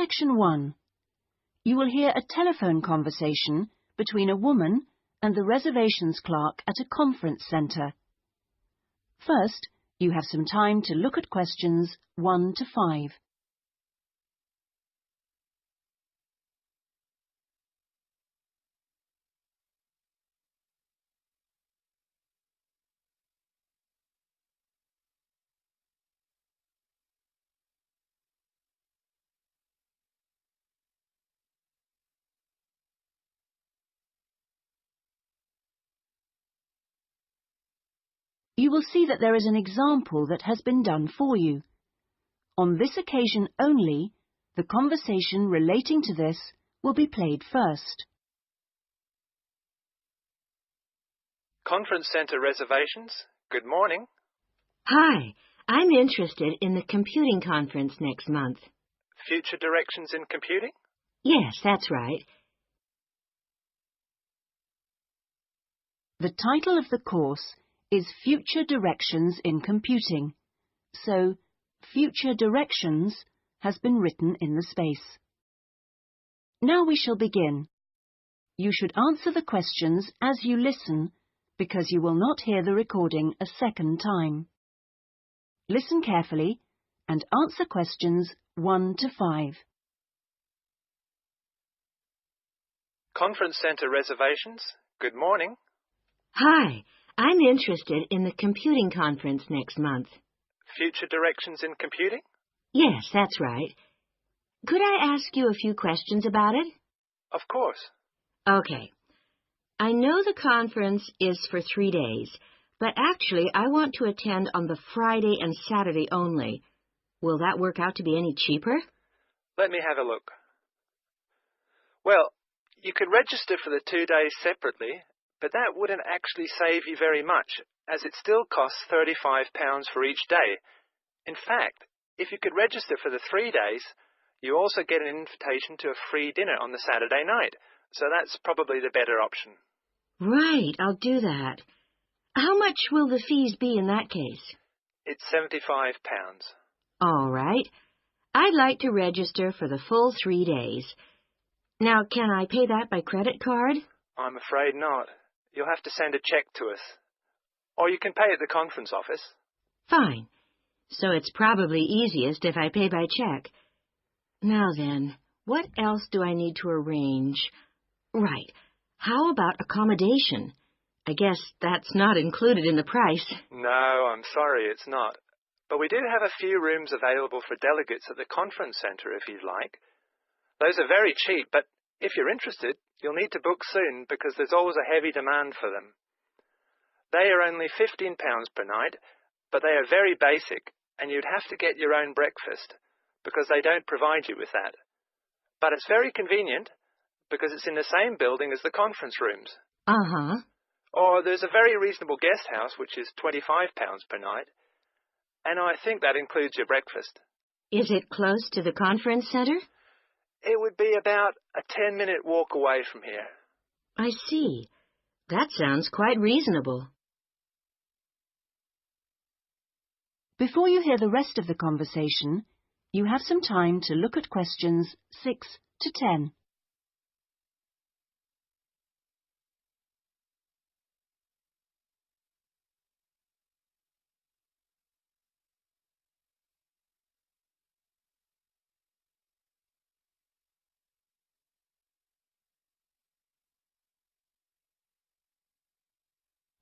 Section 1. You will hear a telephone conversation between a woman and the reservations clerk at a conference centre. First, you have some time to look at questions 1 to 5. You will see that there is an example that has been done for you. On this occasion only, the conversation relating to this will be played first. Conference Centre reservations. Good morning. Hi, I'm interested in the computing conference next month. Future directions in computing? Yes, that's right. The title of the course is Future Directions in Computing, so Future Directions has been written in the space. Now we shall begin. You should answer the questions as you listen, because you will not hear the recording a second time. Listen carefully and answer questions 1 to 5. Conference Centre reservations. Good morning. Hi, I'm interested in the computing conference next month. Future directions in computing? Yes, that's right. Could I ask you a few questions about it? Of course. Okay. I know the conference is for 3 days, but actually I want to attend on the Friday and Saturday only. Will that work out to be any cheaper? Let me have a look. Well, you could register for the 2 days separately, but that wouldn't actually save you very much, as it still costs £35 for each day. In fact, if you could register for the 3 days, you also get an invitation to a free dinner on the Saturday night, so that's probably the better option. Right, I'll do that. How much will the fees be in that case? It's £75. All right. I'd like to register for the full 3 days. Now, can I pay that by credit card? I'm afraid not. You'll have to send a cheque to us. Or you can pay at the conference office. Fine. So it's probably easiest if I pay by check. Now then, what else do I need to arrange? Right. How about accommodation? I guess that's not included in the price. No, I'm sorry, it's not. But we do have a few rooms available for delegates at the conference centre if you'd like. Those are very cheap, but if you're interested, you'll need to book soon because there's always a heavy demand for them. They are only £15 per night, but they are very basic, and you'd have to get your own breakfast because they don't provide you with that. But it's very convenient because it's in the same building as the conference rooms. Uh-huh. Or there's a very reasonable guest house, which is £25 per night, and I think that includes your breakfast. Is it close to the conference center? It would be about a 10-minute walk away from here. I see. That sounds quite reasonable. Before you hear the rest of the conversation, you have some time to look at questions 6 to 10.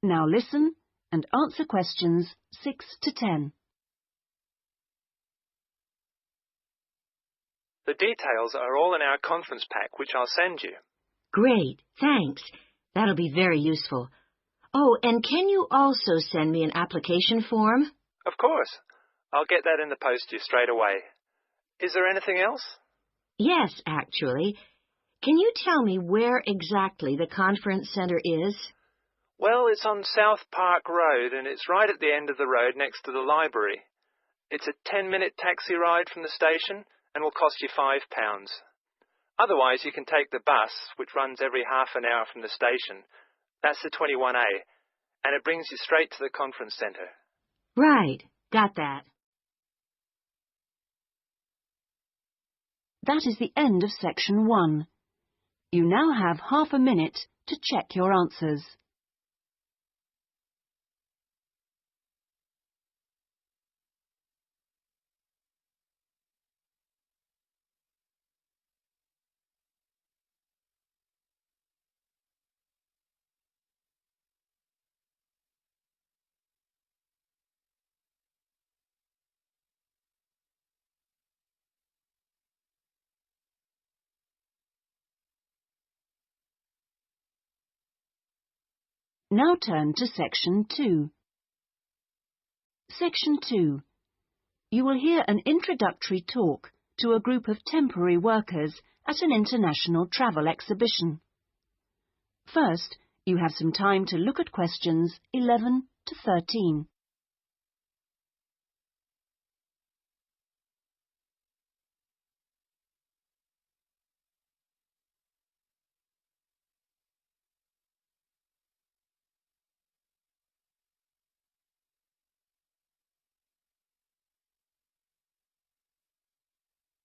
Now listen and answer questions 6 to 10. The details are all in our conference pack, which I'll send you. Great, thanks. That'll be very useful. Oh, and can you also send me an application form? Of course. I'll get that in the post to you straight away. Is there anything else? Yes, actually. Can you tell me where exactly the conference center is? Well, it's on South Park Road, and it's right at the end of the road next to the library. It's a 10-minute taxi ride from the station and will cost you £5. Otherwise, you can take the bus, which runs every half an hour from the station. That's the 21A, and it brings you straight to the conference centre. Right, got that. That is the end of section 1. You now have half a minute to check your answers. Now turn to section 2. Section 2. You will hear an introductory talk to a group of temporary workers at an international travel exhibition. First, you have some time to look at questions 11 to 13.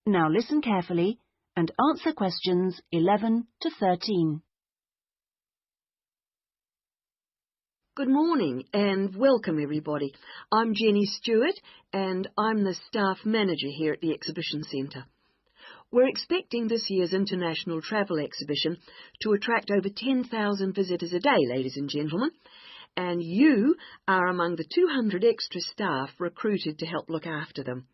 Now listen carefully and answer questions 11 to 13. Good morning and welcome everybody. I'm Jenny Stewart and I'm the staff manager here at the Exhibition Centre. We're expecting this year's International Travel Exhibition to attract over 10,000 visitors a day, ladies and gentlemen, and you are among the 200 extra staff recruited to help look after them.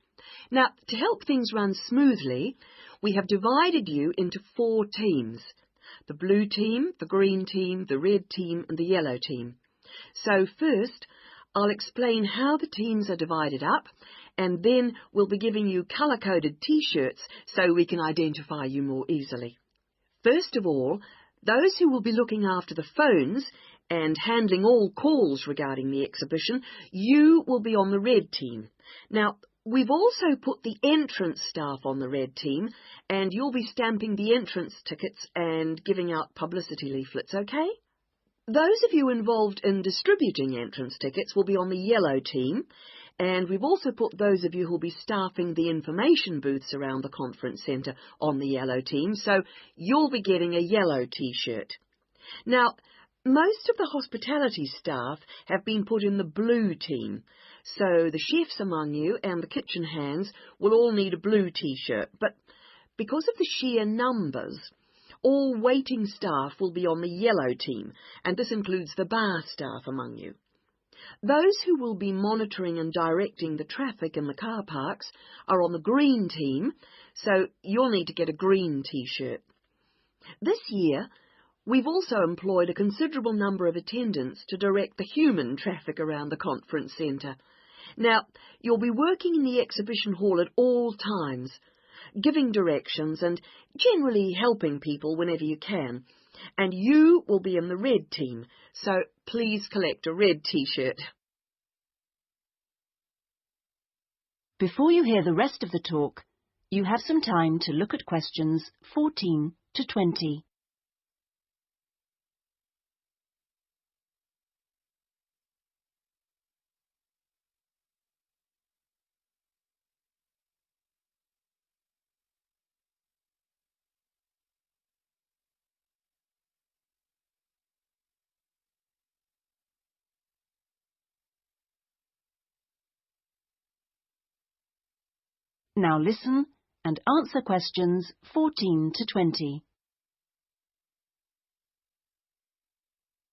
Now, to help things run smoothly, we have divided you into 4 teams: the blue team, the green team, the red team and the yellow team. So first, I'll explain how the teams are divided up, and then we'll be giving you colour-coded T-shirts so we can identify you more easily. First of all, those who will be looking after the phones and handling all calls regarding the exhibition, you will be on the red team. Now, we've also put the entrance staff on the red team, and you'll be stamping the entrance tickets and giving out publicity leaflets, okay? Those of you involved in distributing entrance tickets will be on the yellow team, and we've also put those of you who'll be staffing the information booths around the conference centre on the yellow team, so you'll be getting a yellow T-shirt. Now, most of the hospitality staff have been put in the blue team, so the chefs among you and the kitchen hands will all need a blue T-shirt, but because of the sheer numbers, all waiting staff will be on the yellow team, and this includes the bar staff among you. Those who will be monitoring and directing the traffic in the car parks are on the green team, so you'll need to get a green T-shirt. This year, we've also employed a considerable number of attendants to direct the human traffic around the conference centre. Now, you'll be working in the exhibition hall at all times, giving directions and generally helping people whenever you can. And you will be in the red team, so please collect a red T-shirt. Before you hear the rest of the talk, you have some time to look at questions 14 to 20. Now listen and answer questions 14 to 20.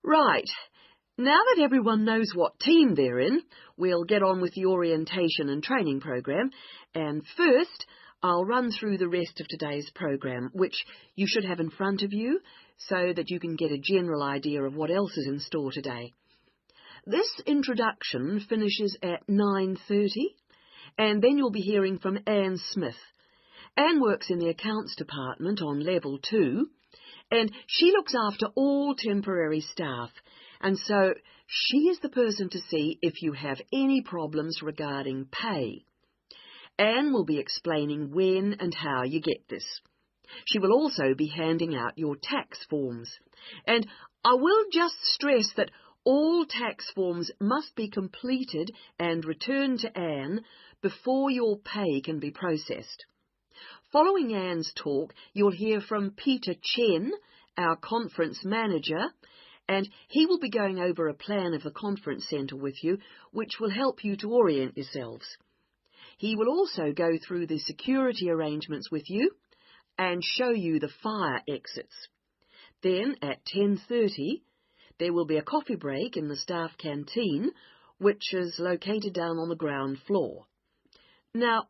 Right. Now that everyone knows what team they're in, we'll get on with the orientation and training program. And first, I'll run through the rest of today's program, which you should have in front of you, so that you can get a general idea of what else is in store today. This introduction finishes at 9:30, and then you'll be hearing from Anne Smith. Anne works in the accounts department on level 2, and she looks after all temporary staff, and so she is the person to see if you have any problems regarding pay. Anne will be explaining when and how you get this. She will also be handing out your tax forms. And I will just stress that all tax forms must be completed and returned to Anne before your pay can be processed. Following Anne's talk, you'll hear from Peter Chen, our conference manager, and he will be going over a plan of the conference centre with you, which will help you to orient yourselves. He will also go through the security arrangements with you and show you the fire exits. Then, at 10:30, there will be a coffee break in the staff canteen, which is located down on the ground floor. Now,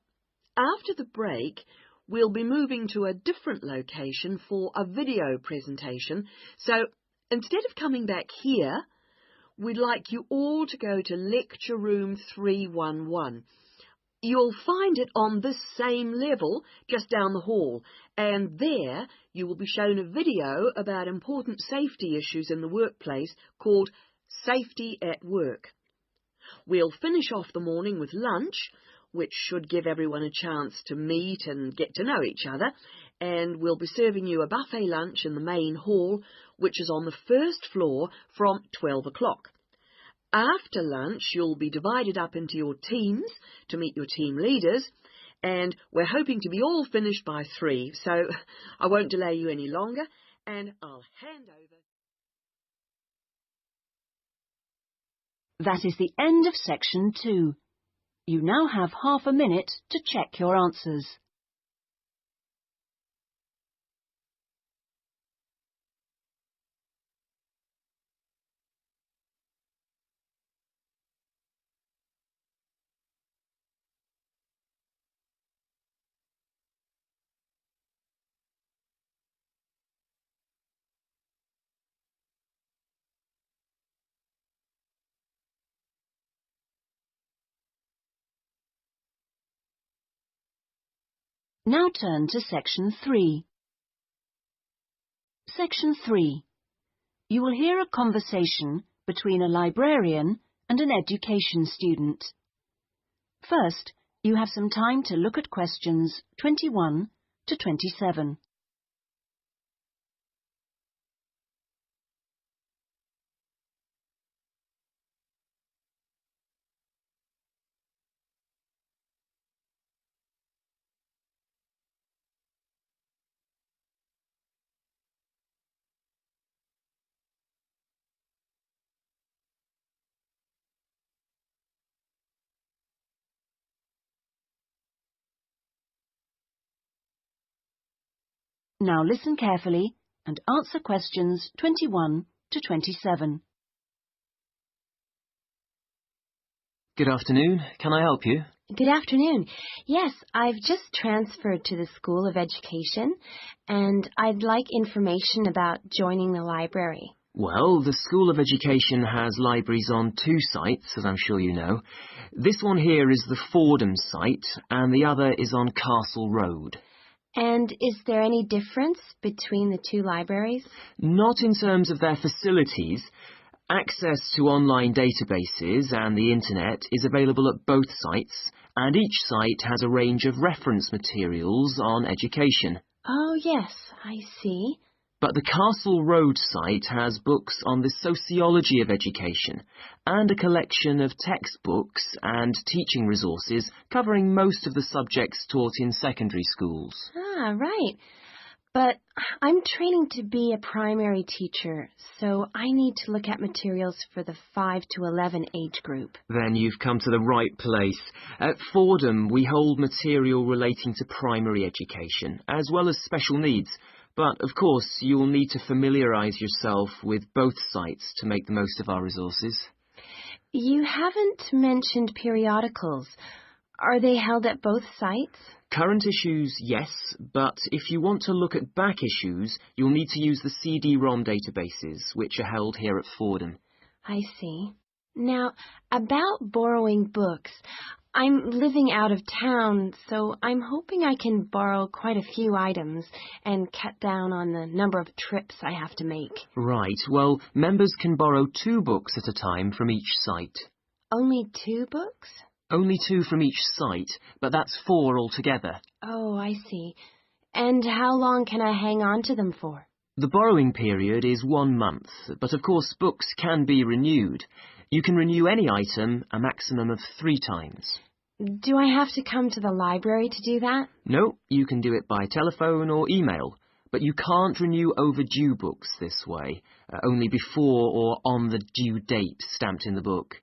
after the break, we'll be moving to a different location for a video presentation, so instead of coming back here, we'd like you all to go to Lecture Room 311. You'll find it on this same level, just down the hall, and there you will be shown a video about important safety issues in the workplace called Safety at Work. We'll finish off the morning with lunch, which should give everyone a chance to meet and get to know each other, and we'll be serving you a buffet lunch in the main hall, which is on the first floor from 12 o'clock. After lunch, you'll be divided up into your teams to meet your team leaders, and we're hoping to be all finished by 3, so I won't delay you any longer, and I'll hand over. That is the end of section 2. You now have half a minute to check your answers. Now turn to section 3. Section 3. You will hear a conversation between a librarian and an education student. First, you have some time to look at questions 21 to 27. Now listen carefully and answer questions 21 to 27. Good afternoon. Can I help you? Good afternoon. Yes, I've just transferred to the School of Education, and I'd like information about joining the library. Well, the School of Education has libraries on 2 sites, as I'm sure you know. This one here is the Fordham site, and the other is on Castle Road. And is there any difference between the 2 libraries? Not in terms of their facilities. Access to online databases and the internet is available at both sites, and each site has a range of reference materials on education. Oh, yes, I see. But the Castle Road site has books on the sociology of education and a collection of textbooks and teaching resources covering most of the subjects taught in secondary schools. Ah, right. But I'm training to be a primary teacher, so I need to look at materials for the 5 to 11 age group. Then you've come to the right place. At Fordham, we hold material relating to primary education, as well as special needs. But, of course, you'll need to familiarise yourself with both sites to make the most of our resources. You haven't mentioned periodicals. Are they held at both sites? Current issues, yes, but if you want to look at back issues, you'll need to use the CD-ROM databases, which are held here at Fordham. I see. Now, about borrowing books, I'm living out of town, so I'm hoping I can borrow quite a few items and cut down on the number of trips I have to make. Right, well, members can borrow 2 books at a time from each site. Only 2 books? Only 2 from each site, but that's 4 altogether. Oh, I see. And how long can I hang on to them for? The borrowing period is 1 month, but of course books can be renewed. You can renew any item a maximum of 3 times. Do I have to come to the library to do that? No, you can do it by telephone or email, but you can't renew overdue books this way, only before or on the due date stamped in the book.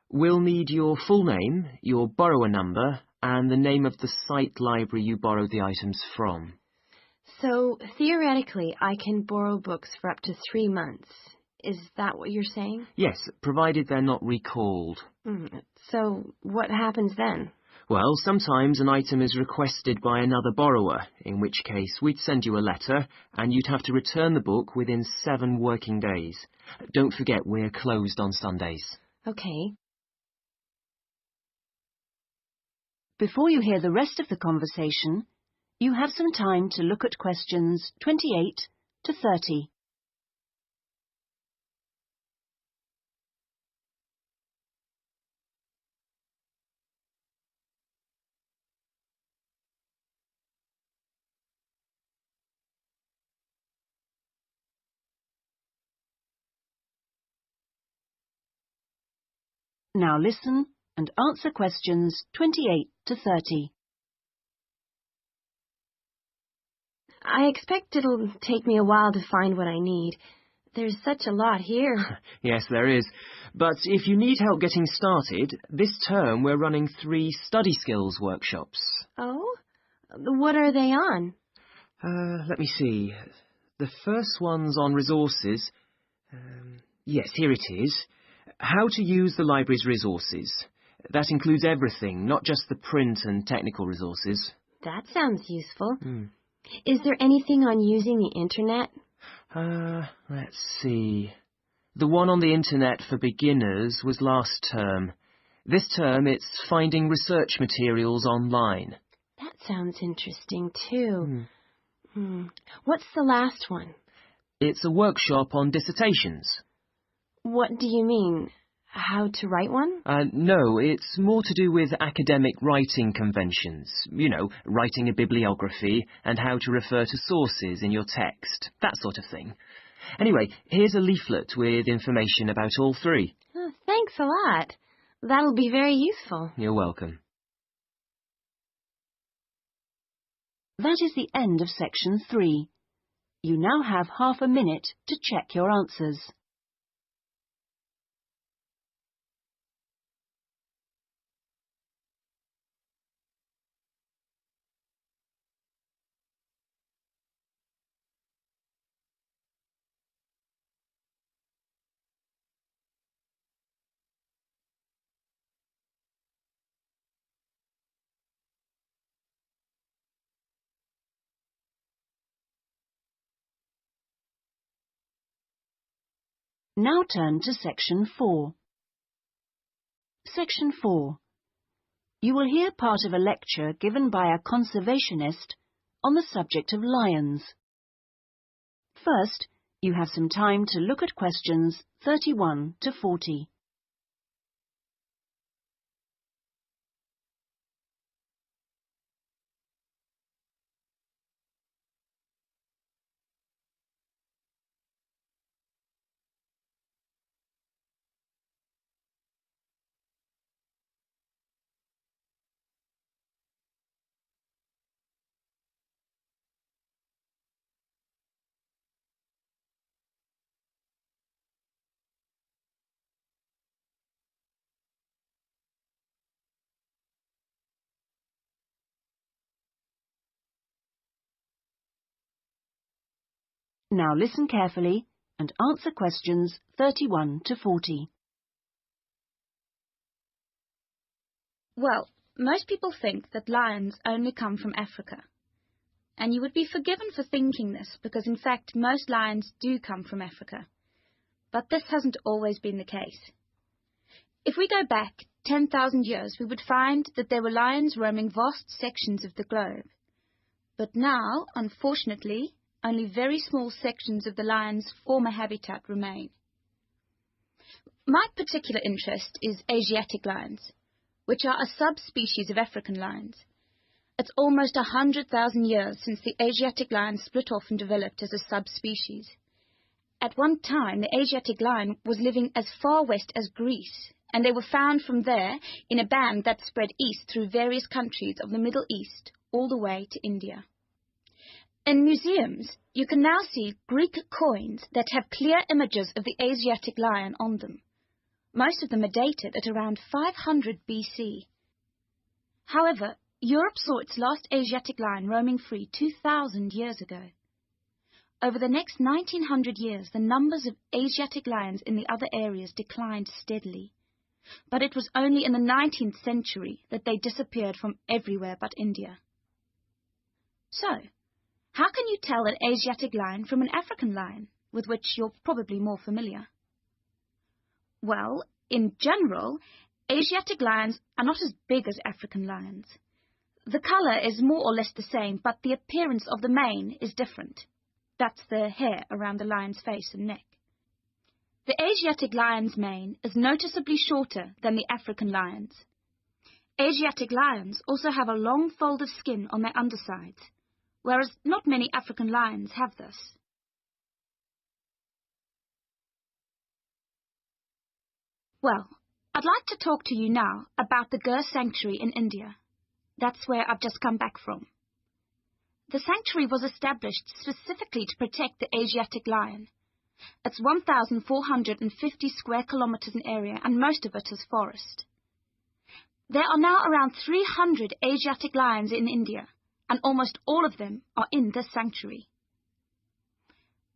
We'll need your full name, your borrower number, and the name of the site library you borrowed the items from. So, theoretically, I can borrow books for up to 3 months. Is that what you're saying? Yes, provided they're not recalled. So, what happens then? Well, sometimes an item is requested by another borrower, in which case we'd send you a letter, and you'd have to return the book within 7 working days. Don't forget, we're closed on Sundays. Okay. Before you hear the rest of the conversation, you have some time to look at questions 28 to 30. Now listen and answer questions 28 to 30. I expect it'll take me a while to find what I need. There's such a lot here. Yes, there is. But if you need help getting started, this term we're running 3 study skills workshops. Oh? What are they on? Let me see. The first one's on resources. Yes, here it is. How to use the library's resources. That includes everything, not just the print and technical resources. That sounds useful. Is there anything on using the internet? Let's see. The one on the internet for beginners was last term. This term it's finding research materials online. That sounds interesting too. What's the last one? It's a workshop on dissertations. What do you mean? How to write one? No, it's more to do with academic writing conventions. You know, writing a bibliography and how to refer to sources in your text, that sort of thing. Anyway, here's a leaflet with information about all 3. Oh, thanks a lot. That'll be very useful. You're welcome. That is the end of section 3. You now have half a minute to check your answers. Now turn to section 4. Section 4. You will hear part of a lecture given by a conservationist on the subject of lions. First, you have some time to look at questions 31 to 40. Now listen carefully and answer questions 31 to 40. Well, most people think that lions only come from Africa. And you would be forgiven for thinking this, because in fact most lions do come from Africa. But this hasn't always been the case. If we go back 10,000 years, we would find that there were lions roaming vast sections of the globe. But now, unfortunately, only very small sections of the lion's former habitat remain. My particular interest is Asiatic lions, which are a subspecies of African lions. It's almost 100,000 years since the Asiatic lion split off and developed as a subspecies. At one time, the Asiatic lion was living as far west as Greece, and they were found from there in a band that spread east through various countries of the Middle East all the way to India. In museums, you can now see Greek coins that have clear images of the Asiatic lion on them. Most of them are dated at around 500 BC. However, Europe saw its last Asiatic lion roaming free 2,000 years ago. Over the next 1900 years, the numbers of Asiatic lions in the other areas declined steadily. But it was only in the 19th century that they disappeared from everywhere but India. So, how can you tell an Asiatic lion from an African lion, with which you're probably more familiar? Well, in general, Asiatic lions are not as big as African lions. The colour is more or less the same, but the appearance of the mane is different. That's the hair around the lion's face and neck. The Asiatic lion's mane is noticeably shorter than the African lion's. Asiatic lions also have a long fold of skin on their undersides, whereas not many African lions have this. Well, I'd like to talk to you now about the Gir Sanctuary in India. That's where I've just come back from. The sanctuary was established specifically to protect the Asiatic lion. It's 1,450 square kilometers in area, and most of it is forest. There are now around 300 Asiatic lions in India, and almost all of them are in this sanctuary.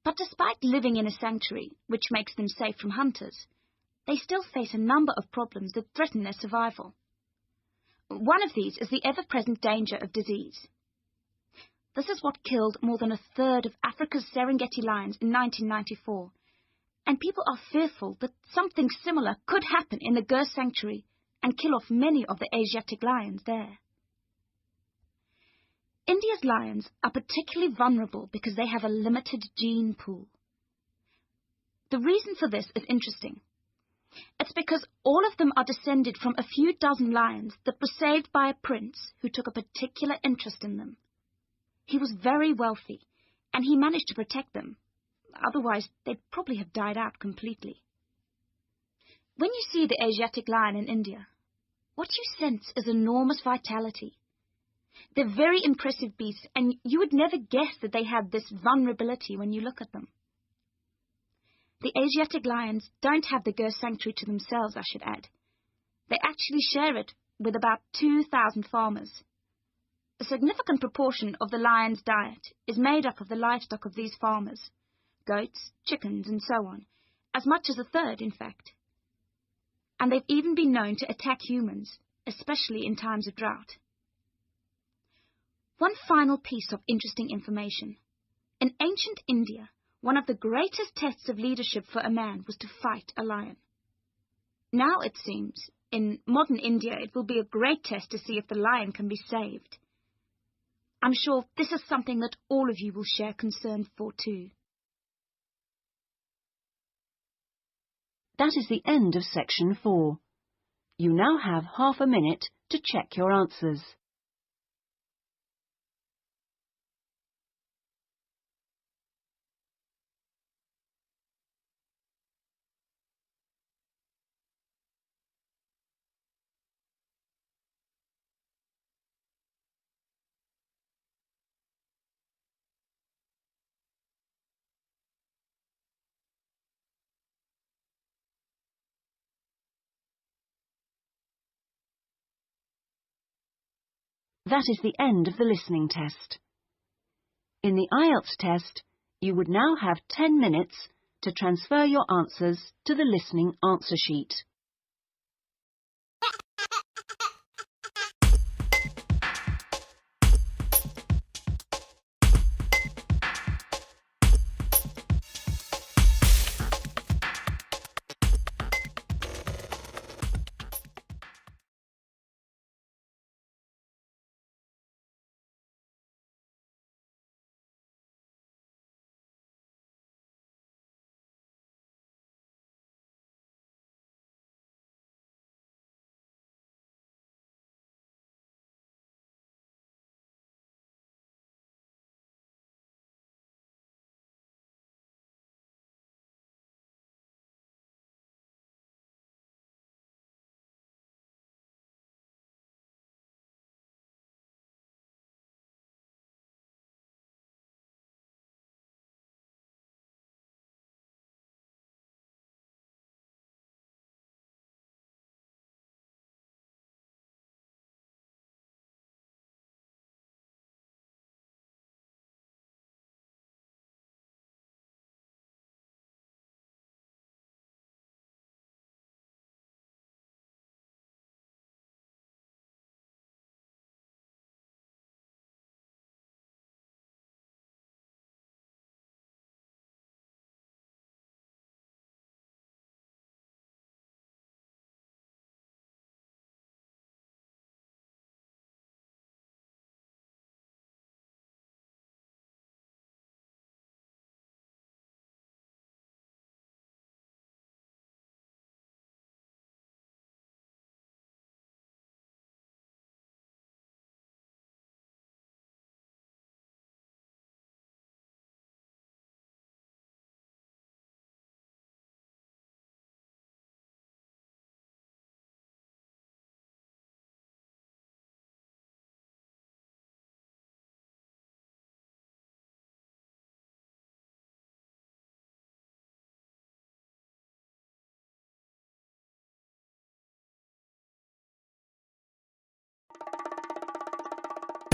But despite living in a sanctuary, which makes them safe from hunters, they still face a number of problems that threaten their survival. One of these is the ever-present danger of disease. This is what killed more than a third of Africa's Serengeti lions in 1994, and people are fearful that something similar could happen in the Gir Sanctuary and kill off many of the Asiatic lions there. India's lions are particularly vulnerable because they have a limited gene pool. The reason for this is interesting. It's because all of them are descended from a few dozen lions that were saved by a prince who took a particular interest in them. He was very wealthy, and he managed to protect them. Otherwise, they'd probably have died out completely. When you see the Asiatic lion in India, what you sense is enormous vitality. They're very impressive beasts, and you would never guess that they had this vulnerability when you look at them. The Asiatic lions don't have the Gir Sanctuary to themselves, I should add. They actually share it with about 2,000 farmers. A significant proportion of the lion's diet is made up of the livestock of these farmers, goats, chickens, and so on, as much as a third, in fact. And they've even been known to attack humans, especially in times of drought. One final piece of interesting information. In ancient India, one of the greatest tests of leadership for a man was to fight a lion. Now, it seems, in modern India, it will be a great test to see if the lion can be saved. I'm sure this is something that all of you will share concern for too. That is the end of section 4. You now have half a minute to check your answers. That is the end of the listening test. In the Ielts test, you would now have 10 minutes to transfer your answers to the listening answer sheet.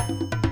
Bye.